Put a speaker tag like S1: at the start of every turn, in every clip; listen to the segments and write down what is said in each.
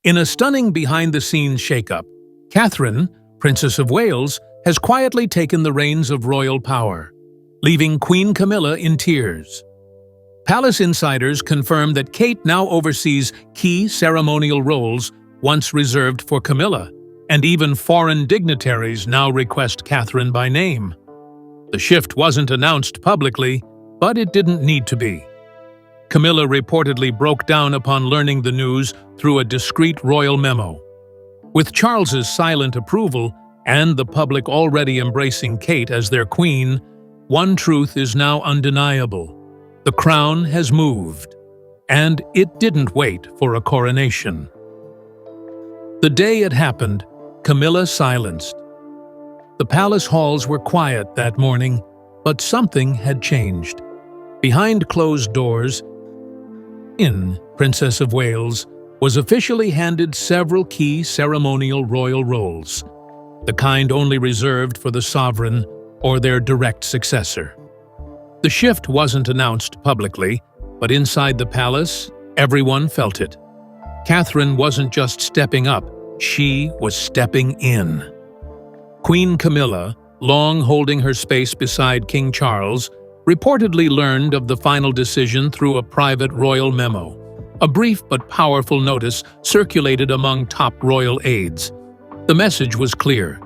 S1: In a stunning behind-the-scenes shakeup, Catherine, Princess of Wales, has quietly taken the reins of royal power, leaving Queen Camilla in tears. Palace insiders confirm that Kate now oversees key ceremonial roles once reserved for Camilla, and even foreign dignitaries now request Catherine by name. The shift wasn't announced publicly, but it didn't need to be. Camilla reportedly broke down upon learning the news through a discreet royal memo. With Charles's silent approval and the public already embracing Kate as their queen, one truth is now undeniable. The crown has moved, and it didn't wait for a coronation. The day it happened, Camilla silenced. The palace halls were quiet that morning, but something had changed. Behind closed doors, Princess of Wales was officially handed several key ceremonial royal roles, the kind only reserved for the sovereign or their direct successor. The shift wasn't announced publicly, but inside the palace, everyone felt it. Catherine wasn't just stepping up, she was stepping in. Queen Camilla, long holding her space beside King Charles, reportedly learned of the final decision through a private royal memo. A brief but powerful notice circulated among top royal aides. The message was clear.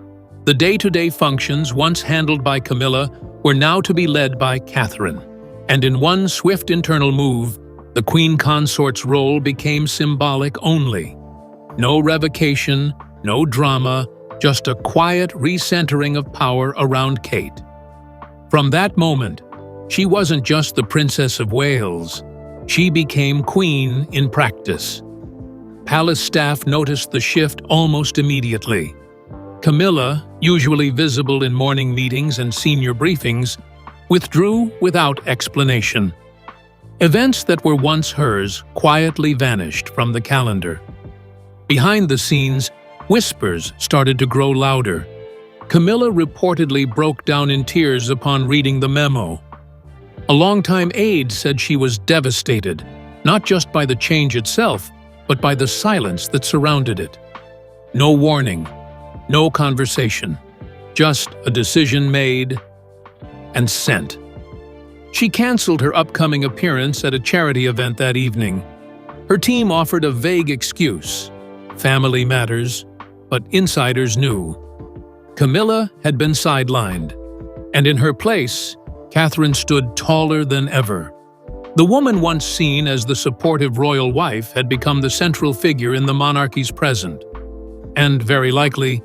S1: The day-to-day functions once handled by Camilla were now to be led by Catherine. And in one swift internal move, the queen consort's role became symbolic only. No revocation, no drama, just a quiet recentering of power around Kate. From that moment, she wasn't just the Princess of Wales. She became queen in practice. Palace staff noticed the shift almost immediately. Camilla, usually visible in morning meetings and senior briefings, withdrew without explanation. Events that were once hers quietly vanished from the calendar. Behind the scenes, whispers started to grow louder. Camilla reportedly broke down in tears upon reading the memo. A longtime aide said she was devastated, not just by the change itself, but by the silence that surrounded it. No warning, no conversation, just a decision made and sent. She canceled her upcoming appearance at a charity event that evening. Her team offered a vague excuse, family matters, but insiders knew. Camilla had been sidelined, and in her place, Catherine stood taller than ever. The woman once seen as the supportive royal wife had become the central figure in the monarchy's present, and very likely,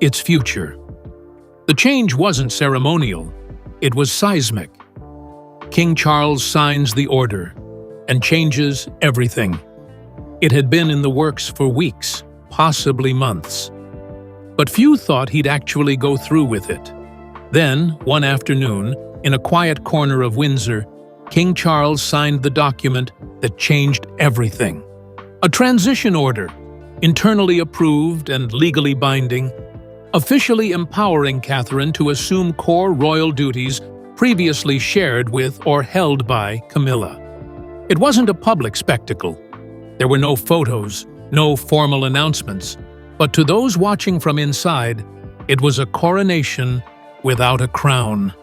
S1: its future. The change wasn't ceremonial, it was seismic. King Charles signs the order and changes everything. It had been in the works for weeks, possibly months. But few thought he'd actually go through with it. Then, one afternoon, in a quiet corner of Windsor, King Charles signed the document that changed everything. A transition order, internally approved and legally binding, officially empowering Catherine to assume core royal duties previously shared with or held by Camilla. It wasn't a public spectacle. There were no photos, no formal announcements, but to those watching from inside, it was a coronation without a crown.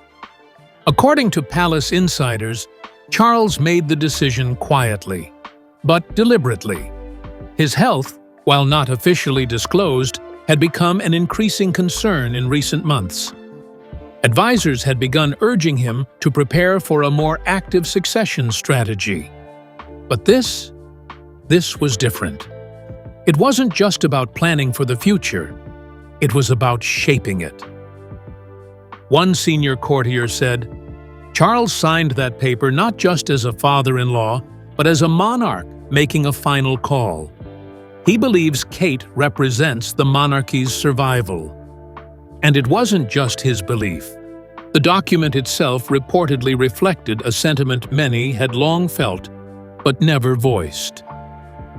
S1: According to palace insiders, Charles made the decision quietly, but deliberately. His health, while not officially disclosed, had become an increasing concern in recent months. Advisors had begun urging him to prepare for a more active succession strategy. But this was different. It wasn't just about planning for the future, it was about shaping it. One senior courtier said, "Charles signed that paper not just as a father-in-law, but as a monarch making a final call. He believes Kate represents the monarchy's survival." And it wasn't just his belief. The document itself reportedly reflected a sentiment many had long felt, but never voiced.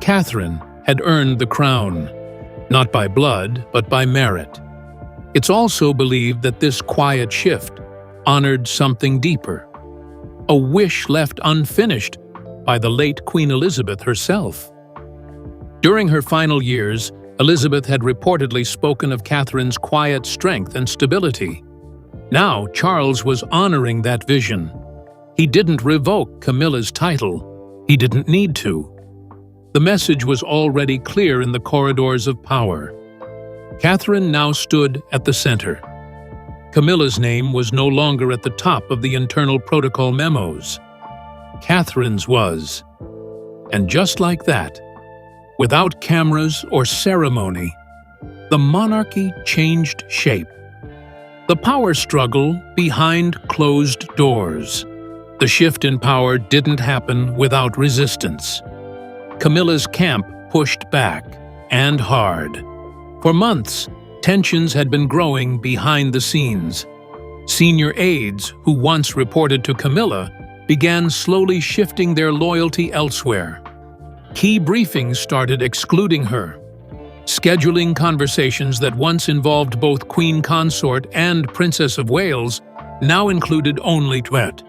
S1: Catherine had earned the crown, not by blood, but by merit. It's also believed that this quiet shift honored something deeper, a wish left unfinished by the late Queen Elizabeth herself. During her final years, Elizabeth had reportedly spoken of Catherine's quiet strength and stability. Now, Charles was honoring that vision. He didn't revoke Camilla's title. He didn't need to. The message was already clear in the corridors of power. Catherine now stood at the center. Camilla's name was no longer at the top of the internal protocol memos. Catherine's was. And just like that, without cameras or ceremony, the monarchy changed shape. The power struggle behind closed doors. The shift in power didn't happen without resistance. Camilla's camp pushed back, and hard. For months, tensions had been growing behind the scenes. Senior aides, who once reported to Camilla, began slowly shifting their loyalty elsewhere. Key briefings started excluding her. Scheduling conversations that once involved both Queen Consort and Princess of Wales now included only Twet.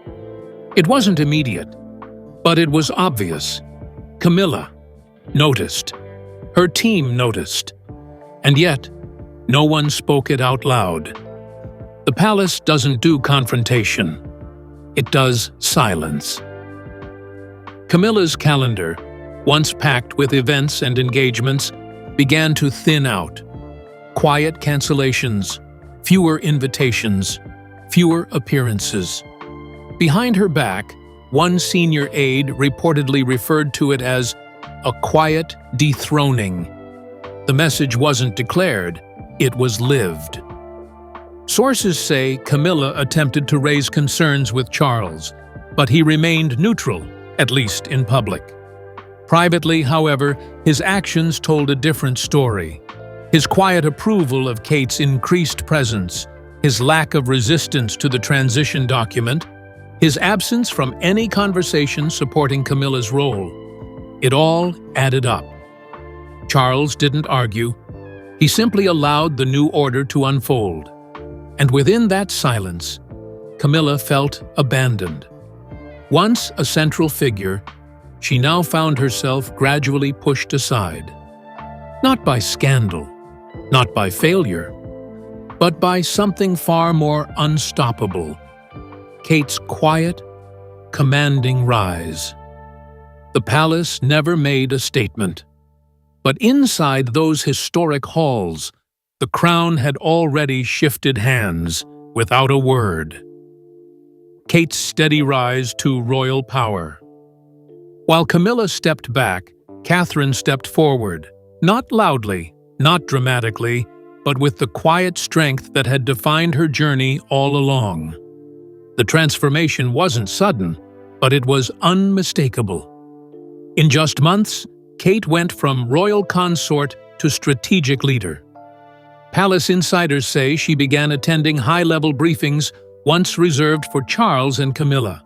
S1: It wasn't immediate, but it was obvious. Camilla noticed. Her team noticed. And yet, no one spoke it out loud. The palace doesn't do confrontation. It does silence. Camilla's calendar, once packed with events and engagements, began to thin out. Quiet cancellations, fewer invitations, fewer appearances. Behind her back, one senior aide reportedly referred to it as a quiet dethroning. The message wasn't declared, it was lived. Sources say Camilla attempted to raise concerns with Charles, but he remained neutral, at least in public. Privately, however, his actions told a different story. His quiet approval of Kate's increased presence, his lack of resistance to the transition document, his absence from any conversation supporting Camilla's role. It all added up. Charles didn't argue. He simply allowed the new order to unfold. And within that silence, Camilla felt abandoned. Once a central figure, she now found herself gradually pushed aside. Not by scandal, not by failure, but by something far more unstoppable. Kate's quiet, commanding rise. The palace never made a statement. But inside those historic halls, the crown had already shifted hands without a word. Kate's steady rise to royal power. While Camilla stepped back, Catherine stepped forward, not loudly, not dramatically, but with the quiet strength that had defined her journey all along. The transformation wasn't sudden, but it was unmistakable. In just months, Kate went from royal consort to strategic leader. Palace insiders say she began attending high-level briefings once reserved for Charles and Camilla.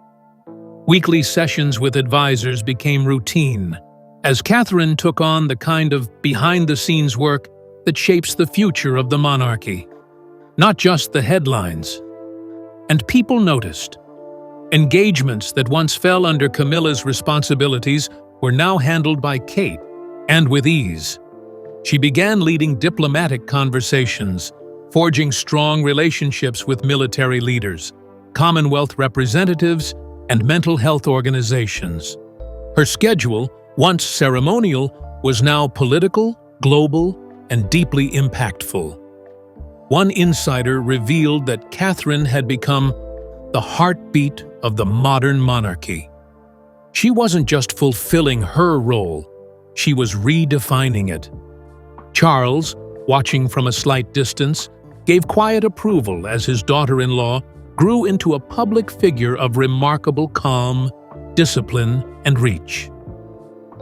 S1: Weekly sessions with advisors became routine, as Catherine took on the kind of behind-the-scenes work that shapes the future of the monarchy. Not just the headlines. And people noticed. Engagements that once fell under Camilla's responsibilities were now handled by Kate, and with ease. She began leading diplomatic conversations, forging strong relationships with military leaders, Commonwealth representatives, and mental health organizations. Her schedule, once ceremonial, was now political, global, and deeply impactful. One insider revealed that Catherine had become the heartbeat of the modern monarchy. She wasn't just fulfilling her role, she was redefining it. Charles, watching from a slight distance, gave quiet approval as his daughter-in-law grew into a public figure of remarkable calm, discipline, and reach.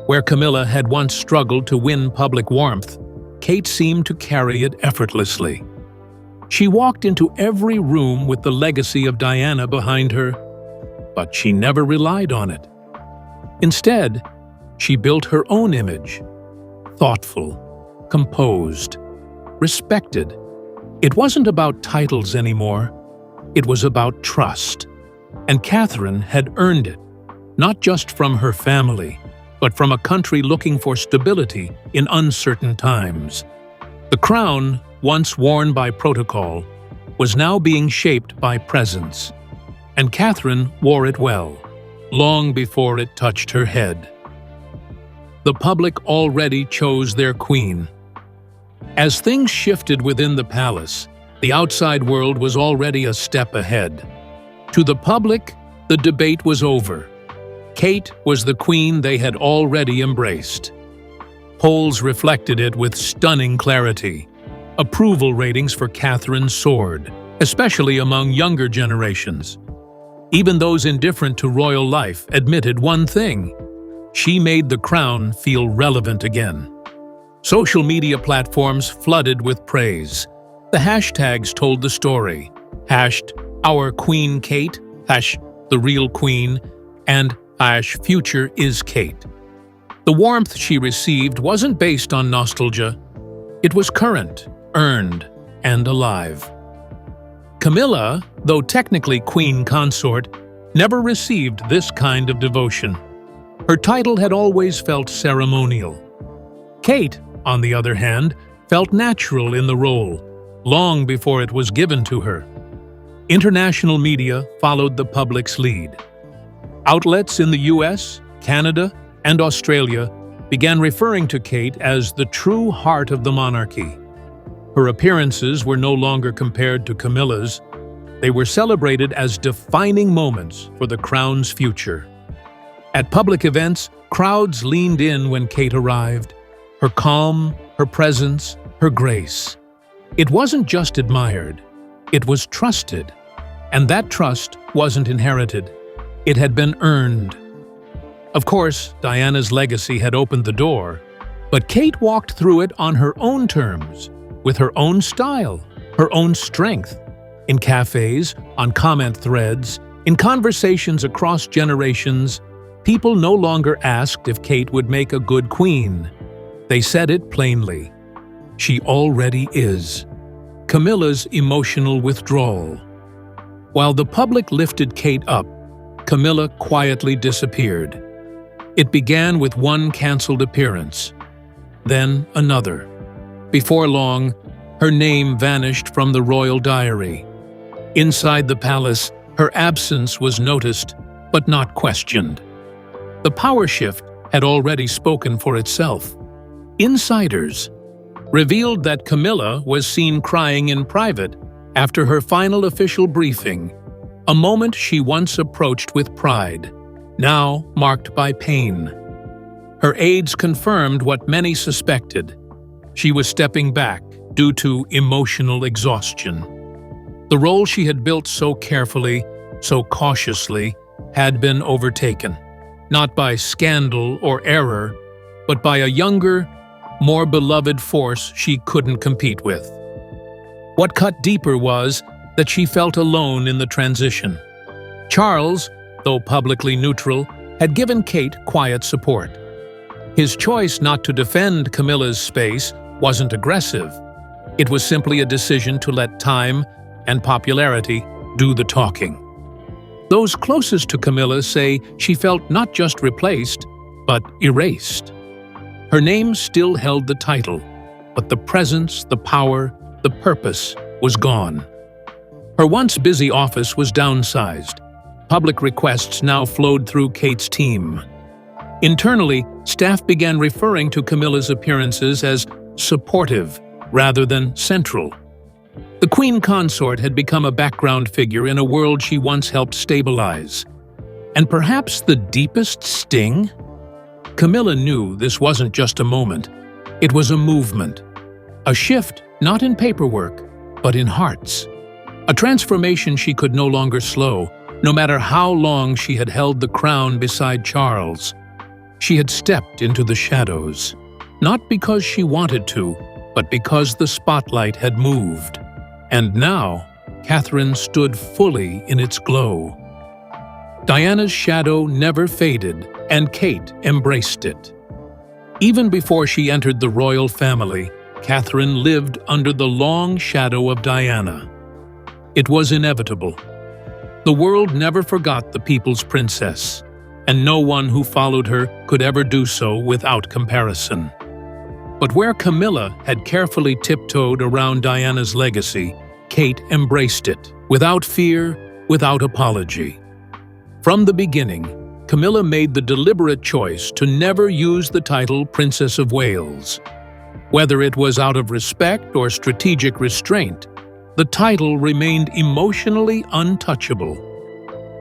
S1: Where Camilla had once struggled to win public warmth, Kate seemed to carry it effortlessly. She walked into every room with the legacy of Diana behind her, but she never relied on it. Instead, she built her own image, thoughtful, composed, respected. It wasn't about titles anymore. It was about trust. And Catherine had earned it, not just from her family, but from a country looking for stability in uncertain times. The crown, once worn by protocol, was now being shaped by presence, and Catherine wore it well, long before it touched her head. The public already chose their queen. As things shifted within the palace, the outside world was already a step ahead. To the public, the debate was over. Kate was the queen they had already embraced. Polls reflected it with stunning clarity. Approval ratings for Catherine soared, especially among younger generations. Even those indifferent to royal life admitted one thing: she made the crown feel relevant again. Social media platforms flooded with praise. The hashtags told the story. #OurQueenKate, #TheRealQueen, and #FutureIsKate. The warmth she received wasn't based on nostalgia. It was current, earned, and alive. Camilla, though technically queen consort, never received this kind of devotion. Her title had always felt ceremonial. Kate, on the other hand, felt natural in the role, long before it was given to her. International media followed the public's lead. Outlets in the US, Canada, and Australia began referring to Kate as the true heart of the monarchy. Her appearances were no longer compared to Camilla's. They were celebrated as defining moments for the crown's future. At public events, crowds leaned in when Kate arrived. Her calm, her presence, her grace. It wasn't just admired, it was trusted. And that trust wasn't inherited. It had been earned. Of course, Diana's legacy had opened the door, but Kate walked through it on her own terms, with her own style, her own strength. In cafes, on comment threads, in conversations across generations, people no longer asked if Kate would make a good queen. They said it plainly. She already is. Camilla's emotional withdrawal. While the public lifted Kate up, Camilla quietly disappeared. It began with one cancelled appearance, then another. Before long, her name vanished from the royal diary. Inside the palace, her absence was noticed, but not questioned. The power shift had already spoken for itself. Insiders revealed that Camilla was seen crying in private after her final official briefing, a moment she once approached with pride, now marked by pain. Her aides confirmed what many suspected. She was stepping back due to emotional exhaustion. The role she had built so carefully, so cautiously, had been overtaken, not by scandal or error, but by a younger, more beloved force she couldn't compete with. What cut deeper was that she felt alone in the transition. Charles, though publicly neutral, had given Kate quiet support. His choice not to defend Camilla's space wasn't aggressive. It was simply a decision to let time and popularity do the talking. Those closest to Camilla say she felt not just replaced, but erased. Her name still held the title, but the presence, the power, the purpose was gone. Her once busy office was downsized. Public requests now flowed through Kate's team. Internally, staff began referring to Camilla's appearances as supportive rather than central. The queen consort had become a background figure in a world she once helped stabilize. And perhaps the deepest sting? Camilla knew this wasn't just a moment. It was a movement. A shift not in paperwork, but in hearts. A transformation she could no longer slow, no matter how long she had held the crown beside Charles. She had stepped into the shadows, not because she wanted to, but because the spotlight had moved. And now, Catherine stood fully in its glow. Diana's shadow never faded, and Kate embraced it. Even before she entered the royal family, Catherine lived under the long shadow of Diana. It was inevitable. The world never forgot the people's princess. and no one who followed her could ever do so without comparison. But where Camilla had carefully tiptoed around Diana's legacy, Kate embraced it, without fear, without apology. From the beginning, Camilla made the deliberate choice to never use the title Princess of Wales. Whether it was out of respect or strategic restraint, the title remained emotionally untouchable.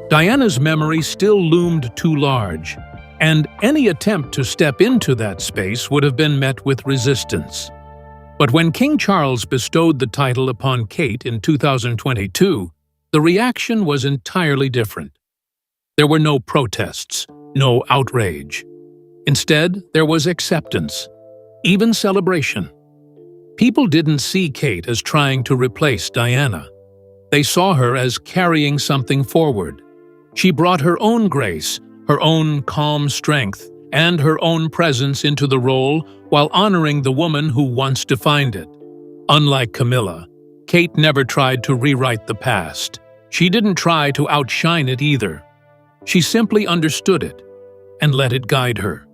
S1: Diana's memory still loomed too large, and any attempt to step into that space would have been met with resistance. But when King Charles bestowed the title upon Kate in 2022, the reaction was entirely different. There were no protests, no outrage. Instead, there was acceptance, even celebration. People didn't see Kate as trying to replace Diana. They saw her as carrying something forward. She brought her own grace, her own calm strength, and her own presence into the role while honoring the woman who once defined it. Unlike Camilla, Kate never tried to rewrite the past. She didn't try to outshine it either. She simply understood it and let it guide her.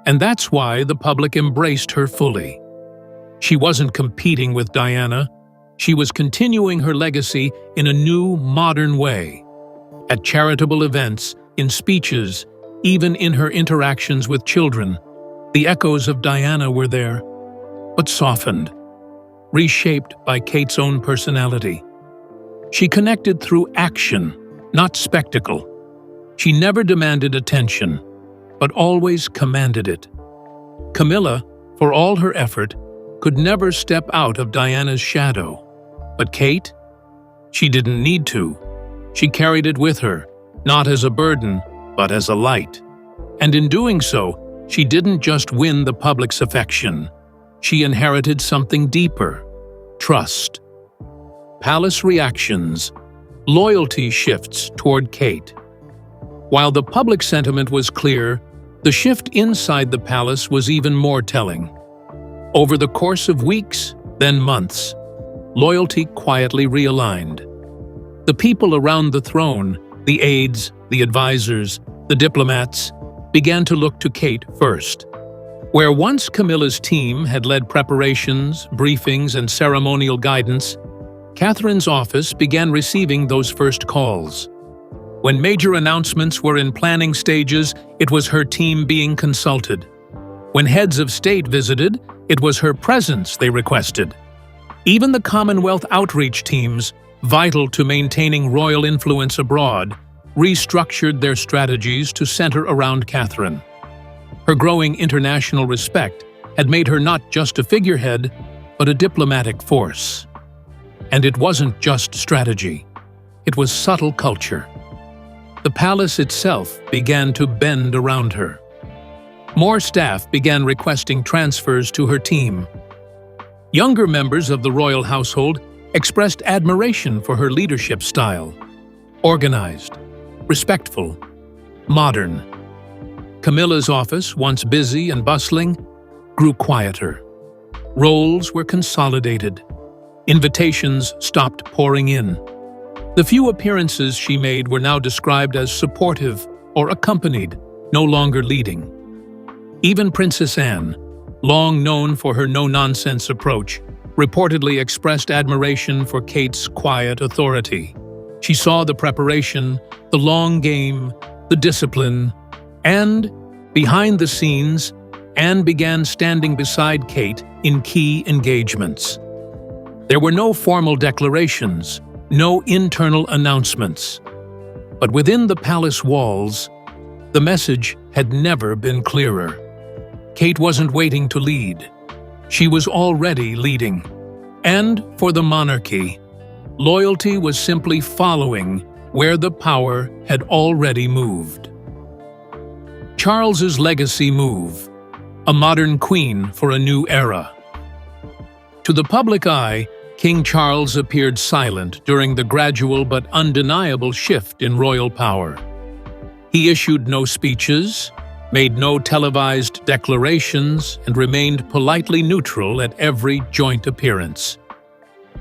S1: And that's why the public embraced her fully. She wasn't competing with Diana. She was continuing her legacy in a new, modern way. At charitable events, in speeches, even in her interactions with children, the echoes of Diana were there, but softened, reshaped by Kate's own personality. She connected through action, not spectacle. She never demanded attention, but always commanded it. Camilla, for all her effort, could never step out of Diana's shadow. But Kate? She didn't need to. She carried it with her, not as a burden, but as a light. And in doing so, she didn't just win the public's affection. She inherited something deeper: trust. Palace reactions, loyalty shifts toward Kate. While the public sentiment was clear, the shift inside the palace was even more telling. Over the course of weeks, then months, loyalty quietly realigned. The people around the throne, the aides, the advisors, the diplomats, began to look to Kate first. Where once Camilla's team had led preparations, briefings, and ceremonial guidance, Catherine's office began receiving those first calls. When major announcements were in planning stages, it was her team being consulted. When heads of state visited, it was her presence they requested. Even the Commonwealth outreach teams, vital to maintaining royal influence abroad, restructured their strategies to center around Catherine. Her growing international respect had made her not just a figurehead, but a diplomatic force. And it wasn't just strategy. It was subtle culture. The palace itself began to bend around her. More staff began requesting transfers to her team. Younger members of the royal household expressed admiration for her leadership style: organized, respectful, modern. Camilla's office, once busy and bustling, grew quieter. Roles were consolidated. Invitations stopped pouring in. The few appearances she made were now described as supportive or accompanied, no longer leading. Even Princess Anne, long known for her no-nonsense approach, reportedly expressed admiration for Kate's quiet authority. She saw the preparation, the long game, the discipline, and, behind the scenes, Anne began standing beside Kate in key engagements. There were no formal declarations, no internal announcements. But within the palace walls, the message had never been clearer. Kate wasn't waiting to lead. She was already leading. And for the monarchy, loyalty was simply following where the power had already moved. Charles's legacy move: a modern queen for a new era. To the public eye, King Charles appeared silent during the gradual but undeniable shift in royal power. He issued no speeches, made no televised declarations, and remained politely neutral at every joint appearance.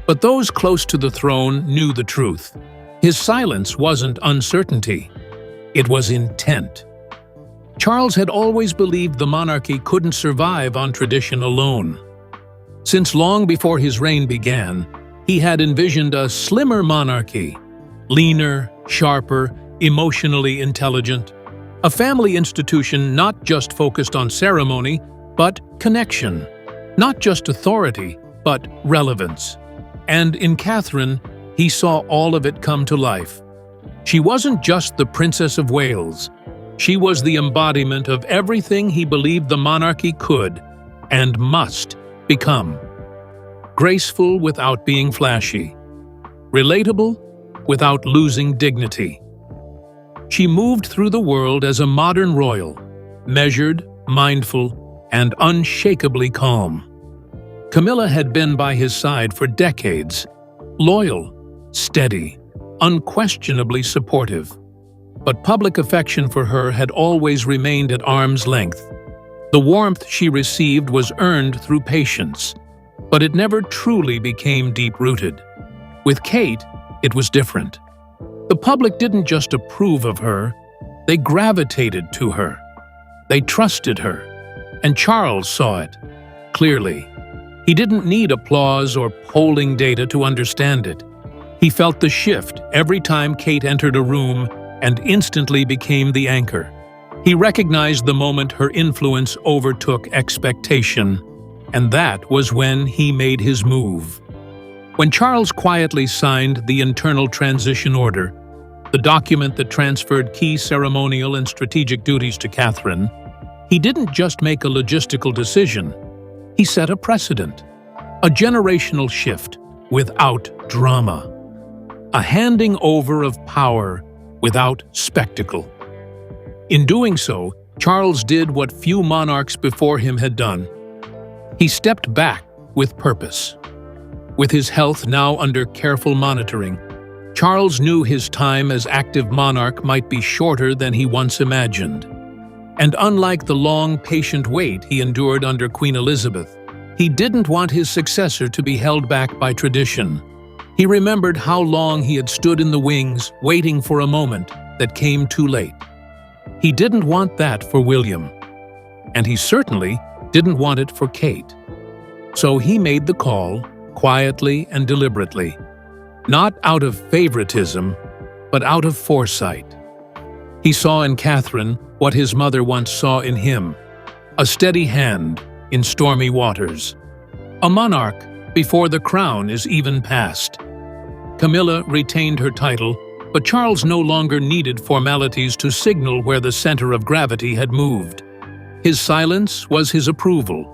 S1: But those close to the throne knew the truth. His silence wasn't uncertainty. It was intent. Charles had always believed the monarchy couldn't survive on tradition alone. Since long before his reign began, he had envisioned a slimmer monarchy, leaner, sharper, emotionally intelligent, a family institution not just focused on ceremony, but connection, not just authority, but relevance. And in Catherine, he saw all of it come to life. She wasn't just the Princess of Wales. She was the embodiment of everything he believed the monarchy could and must become. Graceful without being flashy. Relatable without losing dignity. She moved through the world as a modern royal, measured, mindful, and unshakably calm. Camilla had been by his side for decades, loyal, steady, unquestionably supportive. But public affection for her had always remained at arm's length. The warmth she received was earned through patience, but it never truly became deep-rooted. With Kate, it was different. The public didn't just approve of her, they gravitated to her. They trusted her, and Charles saw it, clearly. He didn't need applause or polling data to understand it. He felt the shift every time Kate entered a room and instantly became the anchor. He recognized the moment her influence overtook expectation, and that was when he made his move. When Charles quietly signed the Internal Transition Order, the document that transferred key ceremonial and strategic duties to Catherine, he didn't just make a logistical decision. He set a precedent, a generational shift without drama, a handing over of power without spectacle. In doing so, Charles did what few monarchs before him had done. He stepped back with purpose. With his health now under careful monitoring, Charles knew his time as active monarch might be shorter than he once imagined. And unlike the long, patient wait he endured under Queen Elizabeth, he didn't want his successor to be held back by tradition. He remembered how long he had stood in the wings, waiting for a moment that came too late. He didn't want that for William, and he certainly didn't want it for Kate. So he made the call, quietly and deliberately, not out of favoritism, but out of foresight. He saw in Catherine what his mother once saw in him, a steady hand in stormy waters, a monarch before the crown is even passed. Camilla retained her title, but Charles no longer needed formalities to signal where the center of gravity had moved. His silence was his approval.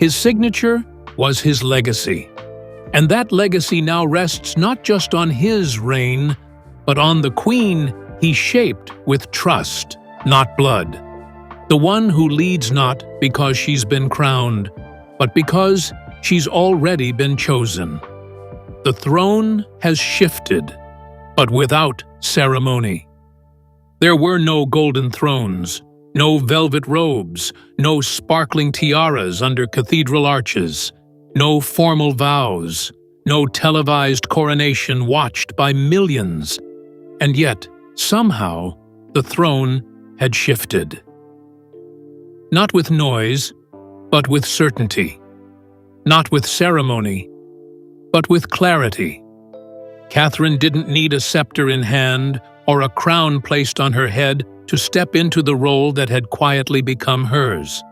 S1: His signature was his legacy. And that legacy now rests not just on his reign, but on the queen he shaped with trust, not blood. The one who leads not because she's been crowned, but because she's already been chosen. The throne has shifted, but without ceremony. There were no golden thrones, no velvet robes, no sparkling tiaras under cathedral arches, no formal vows, no televised coronation watched by millions. And yet, somehow, the throne had shifted. Not with noise, but with certainty. Not with ceremony, but with clarity. Catherine didn't need a scepter in hand or a crown placed on her head to step into the role that had quietly become hers.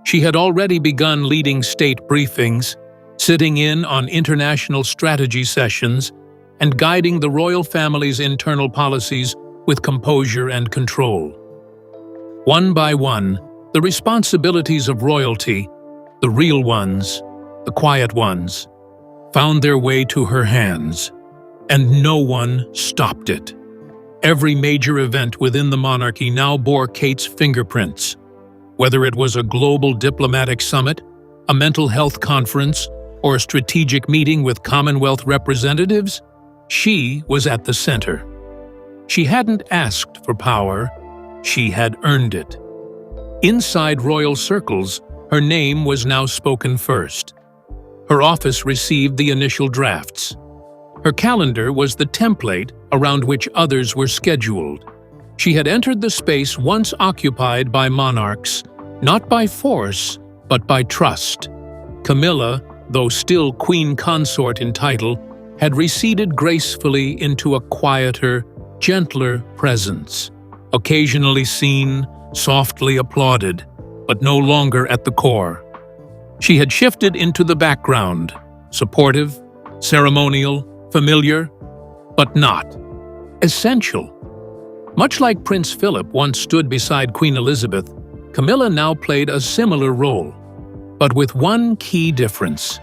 S1: She had already begun leading state briefings, sitting in on international strategy sessions, and guiding the royal family's internal policies with composure and control. One by one, the responsibilities of royalty, the real ones, the quiet ones, found their way to her hands, and no one stopped it. Every major event within the monarchy now bore Kate's fingerprints. Whether it was a global diplomatic summit, a mental health conference, or a strategic meeting with Commonwealth representatives, she was at the center. She hadn't asked for power, she had earned it. Inside royal circles, her name was now spoken first. Her office received the initial drafts. Her calendar was the template around which others were scheduled. She had entered the space once occupied by monarchs, not by force, but by trust. Camilla, though still queen consort in title, had receded gracefully into a quieter, gentler presence, occasionally seen, softly applauded, but no longer at the core. She had shifted into the background, supportive, ceremonial, familiar, but not essential. Much like Prince Philip once stood beside Queen Elizabeth, Camilla now played a similar role, but with one key difference.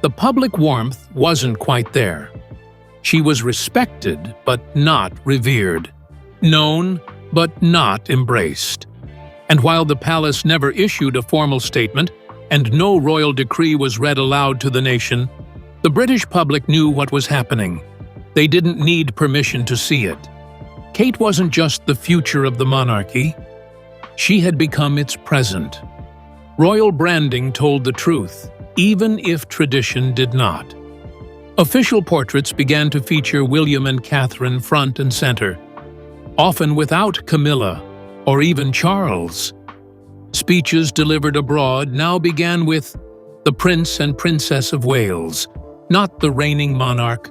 S1: The public warmth wasn't quite there. She was respected but not revered, known but not embraced. And while the palace never issued a formal statement and no royal decree was read aloud to the nation, the British public knew what was happening. They didn't need permission to see it. Kate wasn't just the future of the monarchy. She had become its present. Royal branding told the truth, even if tradition did not. Official portraits began to feature William and Catherine front and center, often without Camilla or even Charles. Speeches delivered abroad now began with the Prince and Princess of Wales, not the reigning monarch.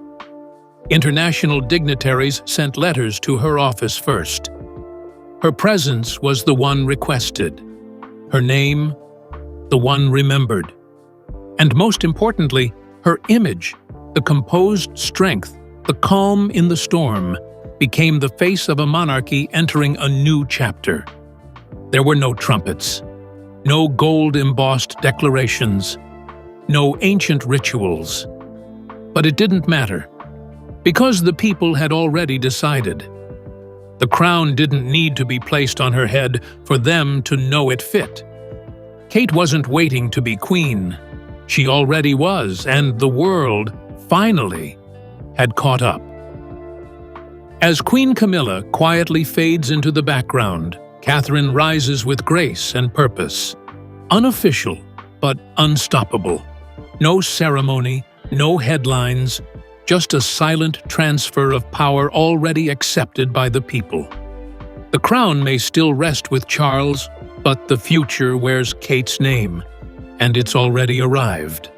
S1: International dignitaries sent letters to her office first. Her presence was the one requested, her name the one remembered, and most importantly, her image, the composed strength, the calm in the storm, became the face of a monarchy entering a new chapter. There were no trumpets, no gold-embossed declarations, no ancient rituals. But it didn't matter, because the people had already decided. The crown didn't need to be placed on her head for them to know it fit. Kate wasn't waiting to be queen. She already was, and the world, finally, had caught up. As Queen Camilla quietly fades into the background, Catherine rises with grace and purpose. Unofficial, but unstoppable. No ceremony, no headlines, just a silent transfer of power already accepted by the people. The crown may still rest with Charles, but the future wears Kate's name, and it's already arrived.